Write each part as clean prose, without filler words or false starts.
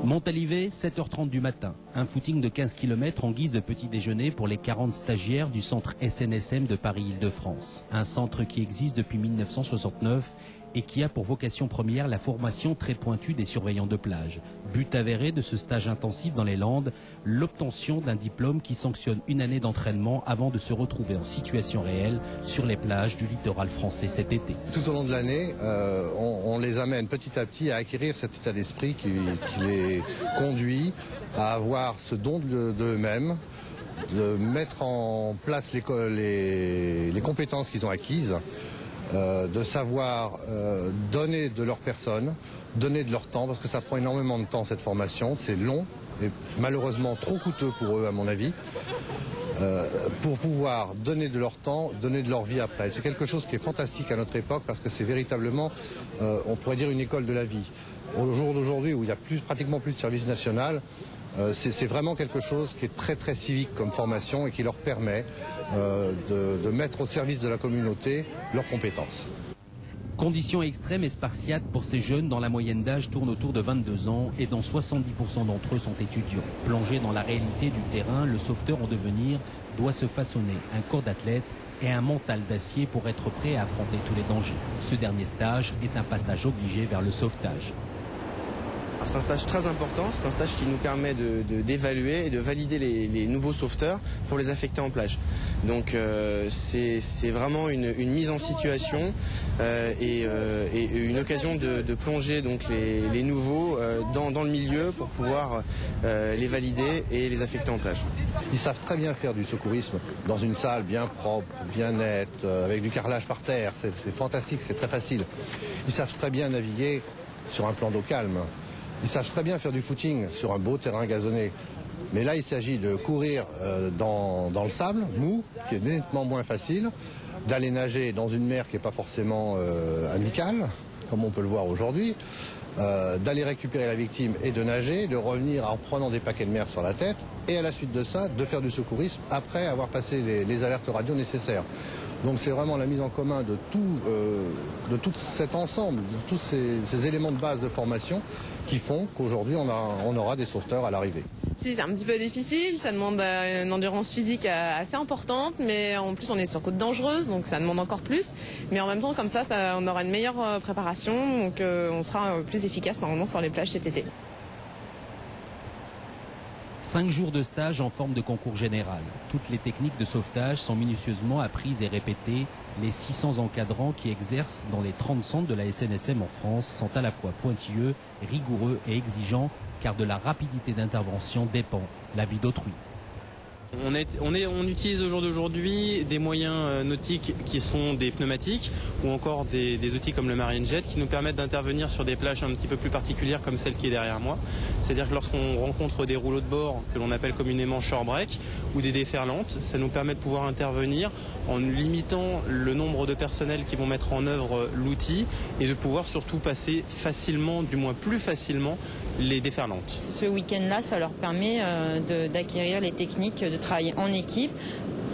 Montalivet, 7h30 du matin. Un footing de 15 km en guise de petit déjeuner pour les 40 stagiaires du centre SNSM de Paris-Île-de-France. Un centre qui existe depuis 1969 et qui a pour vocation première la formation très pointue des surveillants de plage. But avéré de ce stage intensif dans les Landes, l'obtention d'un diplôme qui sanctionne une année d'entraînement avant de se retrouver en situation réelle sur les plages du littoral français cet été. Tout au long de l'année, on les amène petit à petit à acquérir cet état d'esprit qui les conduit à avoir ce don d'eux-mêmes, de mettre en place les compétences qu'ils ont acquises, de savoir donner de leur personne, donner de leur temps, parce que ça prend énormément de temps cette formation, c'est long et malheureusement trop coûteux pour eux à mon avis, pour pouvoir donner de leur temps, donner de leur vie après. C'est quelque chose qui est fantastique à notre époque parce que c'est véritablement, on pourrait dire, une école de la vie. Au jour d'aujourd'hui où il n'y a pratiquement plus de service national, c'est vraiment quelque chose qui est très très civique comme formation et qui leur permet de mettre au service de la communauté leurs compétences. Conditions extrêmes et spartiates pour ces jeunes dont la moyenne d'âge tourne autour de 22 ans et dont 70% d'entre eux sont étudiants. Plongé dans la réalité du terrain, le sauveteur en devenir doit se façonner un corps d'athlète et un mental d'acier pour être prêt à affronter tous les dangers. Ce dernier stage est un passage obligé vers le sauvetage. C'est un stage très important, c'est un stage qui nous permet d'évaluer et de valider les nouveaux sauveteurs pour les affecter en plage. Donc c'est vraiment une mise en situation et une occasion de plonger donc les nouveaux dans le milieu pour pouvoir les valider et les affecter en plage. Ils savent très bien faire du secourisme dans une salle bien propre, bien nette, avec du carrelage par terre, c'est fantastique, c'est très facile. Ils savent très bien naviguer sur un plan d'eau calme. Ils savent très bien faire du footing sur un beau terrain gazonné. Mais là, il s'agit de courir dans le sable mou, qui est nettement moins facile, d'aller nager dans une mer qui n'est pas forcément amicale, comme on peut le voir aujourd'hui, d'aller récupérer la victime et de nager, de revenir en prenant des paquets de mer sur la tête, et à la suite de ça, de faire du secourisme après avoir passé les alertes radio nécessaires. Donc c'est vraiment la mise en commun de tout cet ensemble, de tous ces éléments de base de formation qui font qu'aujourd'hui on aura des sauveteurs à l'arrivée. Si, c'est un petit peu difficile, ça demande une endurance physique assez importante, mais en plus on est sur côte dangereuse, donc ça demande encore plus. Mais en même temps, comme ça on aura une meilleure préparation, donc on sera plus efficace normalement sur les plages cet été. 5 jours de stage en forme de concours général. Toutes les techniques de sauvetage sont minutieusement apprises et répétées. Les 600 encadrants qui exercent dans les 30 centres de la SNSM en France sont à la fois pointilleux, rigoureux et exigeants, car de la rapidité d'intervention dépend la vie d'autrui. On utilise au jour d'aujourd'hui des moyens nautiques qui sont des pneumatiques ou encore des outils comme le Marine Jet qui nous permettent d'intervenir sur des plages un petit peu plus particulières comme celle qui est derrière moi. C'est-à-dire que lorsqu'on rencontre des rouleaux de bord que l'on appelle communément shore break ou des déferlantes, ça nous permet de pouvoir intervenir en limitant le nombre de personnels qui vont mettre en œuvre l'outil et de pouvoir surtout passer facilement, du moins plus facilement, les déferlantes. Ce week-end-là, ça leur permet d'acquérir les techniques de travailler en équipe,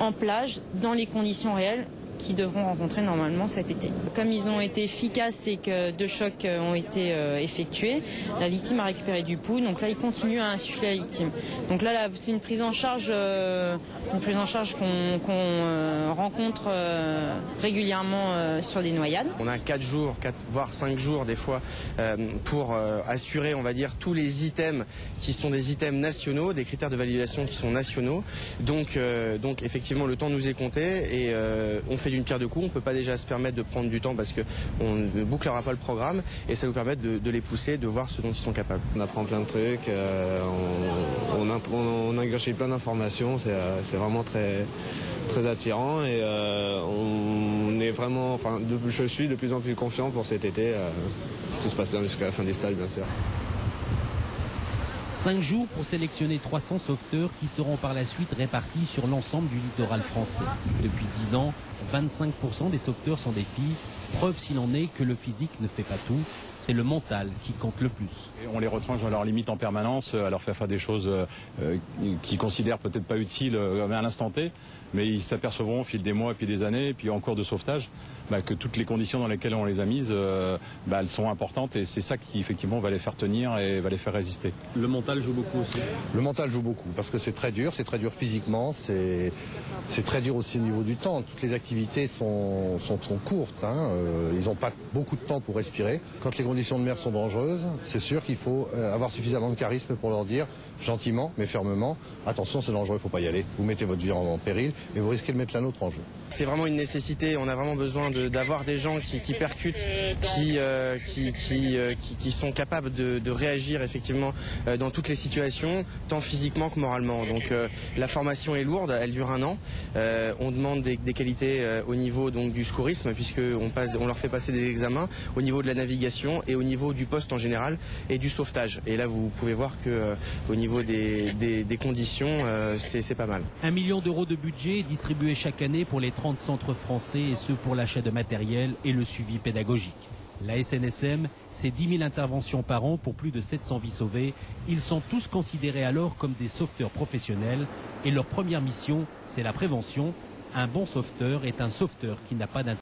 en plage, dans les conditions réelles qu'ils devront rencontrer normalement cet été. Comme ils ont été efficaces et que 2 chocs ont été effectués, la victime a récupéré du pouls, donc là ils continuent à insuffler à la victime. Donc là c'est une prise en charge qu'on rencontre régulièrement sur des noyades. On a 4 jours, voire 5 jours des fois pour assurer, on va dire, tous les items qui sont des items nationaux, des critères de validation qui sont nationaux. Donc effectivement le temps nous est compté et on fait d'une pierre deux coups. On ne peut pas déjà se permettre de prendre du temps parce qu'on ne bouclera pas le programme et ça nous permet de les pousser, de voir ce dont ils sont capables. On apprend plein de trucs, on ingurgite plein d'informations, c'est vraiment très, très attirant et on est vraiment, je suis de plus en plus confiant pour cet été, si tout se passe bien jusqu'à la fin du stage bien sûr. 5 jours pour sélectionner 300 sauveteurs qui seront par la suite répartis sur l'ensemble du littoral français. Depuis 10 ans, 25% des sauveteurs sont des filles Preuve s'il en est que le physique ne fait pas tout, c'est le mental qui compte le plus. Et on les retranche dans leurs limites en permanence, à leur faire des choses qu'ils considèrent peut-être pas utiles à l'instant T, mais ils s'apercevront au fil des mois et puis des années et puis en cours de sauvetage que toutes les conditions dans lesquelles on les a mises, elles sont importantes et c'est ça qui effectivement va les faire tenir et va les faire résister. Le mental joue beaucoup aussi. Le mental joue beaucoup parce que c'est très dur physiquement, c'est très dur aussi au niveau du temps. Toutes les activités sont courtes, ils n'ont pas beaucoup de temps pour respirer. Quand les conditions de mer sont dangereuses, c'est sûr qu'il faut avoir suffisamment de charisme pour leur dire gentiment mais fermement, attention c'est dangereux, il ne faut pas y aller, vous mettez votre vie en péril et vous risquez de mettre la nôtre en jeu. C'est vraiment une nécessité, on a vraiment besoin d'avoir des gens qui percutent, qui sont capables de réagir effectivement dans toutes les situations, tant physiquement que moralement. Donc la formation est lourde, elle dure 1 an. On demande des qualités au niveau donc du secourisme, puisqu'on leur fait passer des examens au niveau de la navigation et au niveau du poste en général et du sauvetage. Et là vous pouvez voir que au niveau des conditions, c'est pas mal. 1 million d'euros de budget distribué chaque année pour les 30 centres français et ceux pour l'achat de matériel et le suivi pédagogique. La SNSM, c'est 10 000 interventions par an pour plus de 700 vies sauvées. Ils sont tous considérés alors comme des sauveteurs professionnels et leur première mission, c'est la prévention. Un bon sauveteur est un sauveteur qui n'a pas d'intérêt.